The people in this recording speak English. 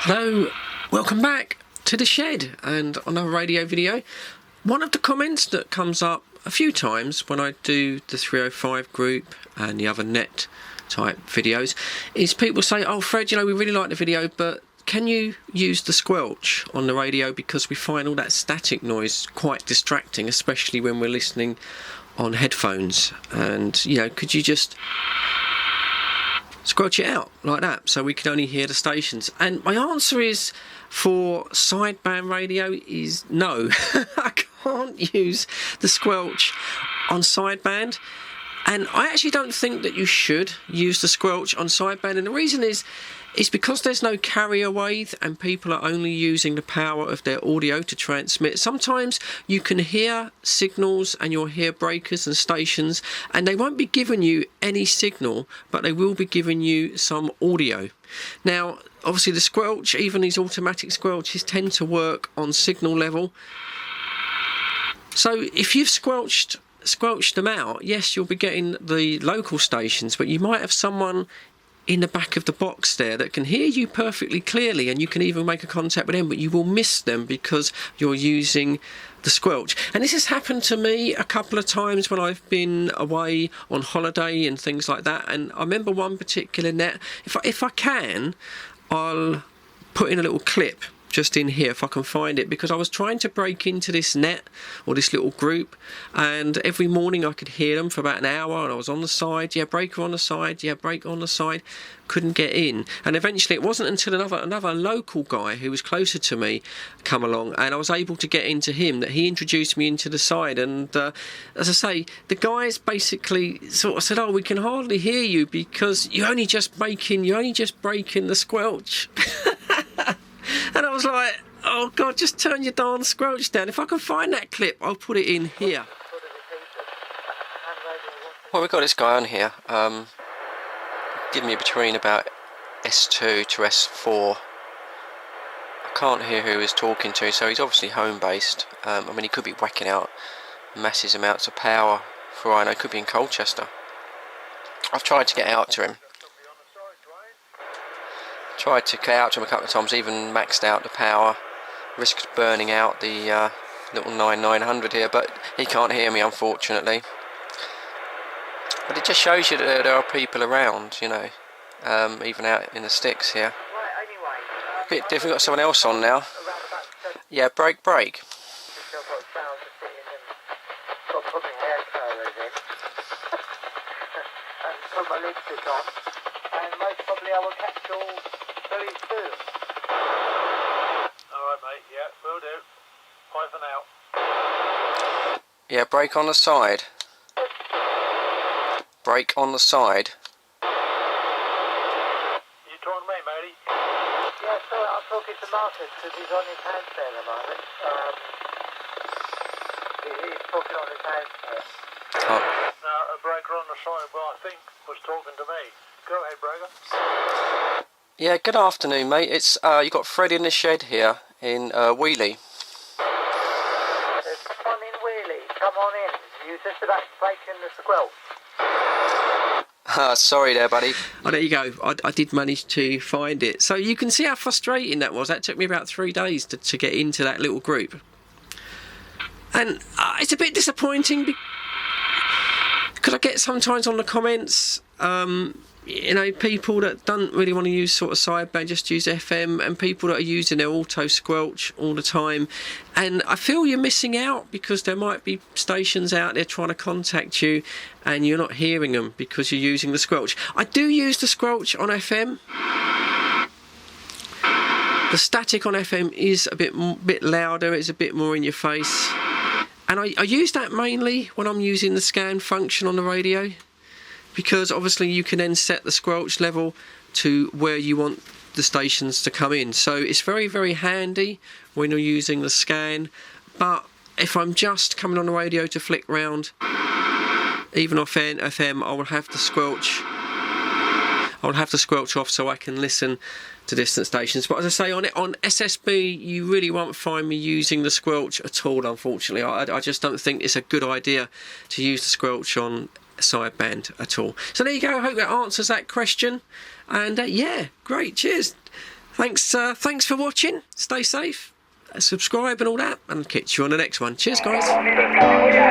Hello, welcome back to the shed and another radio video. One of the comments that comes up a few times when I do the 305 group and the other net type videos is people say, oh Fred, you know, we really like the video, but can you use the squelch on the radio because we find all that static noise quite distracting, especially when we're listening on headphones, and you know, could you just squelch it out like that so we can only hear the stations? And my answer is, for sideband radio, is no. I can't use the squelch on sideband, and I actually don't think that you should use the squelch on sideband, and the reason is because there's no carrier wave and people are only using the power of their audio to transmit. Sometimes you can hear signals and you'll hear breakers and stations, and they won't be giving you any signal, but they will be giving you some audio. Now, obviously the squelch, even these automatic squelches, tend to work on signal level. So if you've squelched them out, yes, you'll be getting the local stations, but you might have someone in the back of the box there that can hear you perfectly clearly, and you can even make a contact with them, but you will miss them because you're using the squelch. And this has happened to me a couple of times when I've been away on holiday and things like that. And I remember one particular net, if I can, I'll put in a little clip just in here if I can find it, because I was trying to break into this net or this little group, and every morning I could hear them for about an hour, and I was on the side, yeah, breaker on the side, yeah, breaker on the side, couldn't get in. And eventually it wasn't until another local guy who was closer to me come along, and I was able to get into him, that he introduced me into the side. And as I say, the guys basically sort of said, oh, we can hardly hear you because you're only just breaking the squelch. And I was like, oh God, just turn your darn squelch down. If I can find that clip, I'll put it in here. Well, we've got this guy on here, giving me between about S2 to S4. I can't hear who he's talking to, so he's obviously home-based. I mean, he could be whacking out massive amounts of power, for all I know. He could be in Colchester. I've tried to get out to him. Tried to get out to him a couple of times, even maxed out the power, risked burning out the little 9900 here, but he can't hear me, unfortunately. But it just shows you that there are people around, you know, even out in the sticks here. A bit different. We've got someone else on now. Yeah, break. And most probably I will catch you all very soon. Alright mate, yeah, will do. Bye for now. Yeah, brake on the side. Brake on the side. You talking to me, matey? Yeah, sorry, I'm talking to Marcus because he's on his hands there at the moment. He's talking on his hands there. Oh. Now, a breaker on the side, well, I think, was talking to me. Go ahead, breaker. Yeah, good afternoon, mate. It's you got Fred in the shed here in Wheelie. There's someone in Wheelie. Come on in. You just about breaking the squelch. Sorry there, buddy. Oh, there you go. I did manage to find it. So you can see how frustrating that was. That took me about 3 days to get into that little group. And it's a bit disappointing because I get sometimes on the comments, you know, people that don't really want to use sort of sideband, just use FM, and people that are using their auto squelch all the time. And I feel you're missing out because there might be stations out there trying to contact you and you're not hearing them because you're using the squelch. I do use the squelch on FM. The static on FM is a bit louder, it's a bit more in your face. And I use that mainly when I'm using the scan function on the radio, because obviously you can then set the squelch level to where you want the stations to come in. So it's very, very handy when you're using the scan. But if I'm just coming on the radio to flick round, even off FM, I will have the squelch. I'll have the squelch off so I can listen to distant stations. But as I say, on SSB, you really won't find me using the squelch at all, unfortunately. I just don't think it's a good idea to use the squelch on sideband at all. So there you go. I hope that answers that question. And yeah, great. Cheers. Thanks for watching. Stay safe, subscribe and all that, and catch you on the next one. Cheers, guys.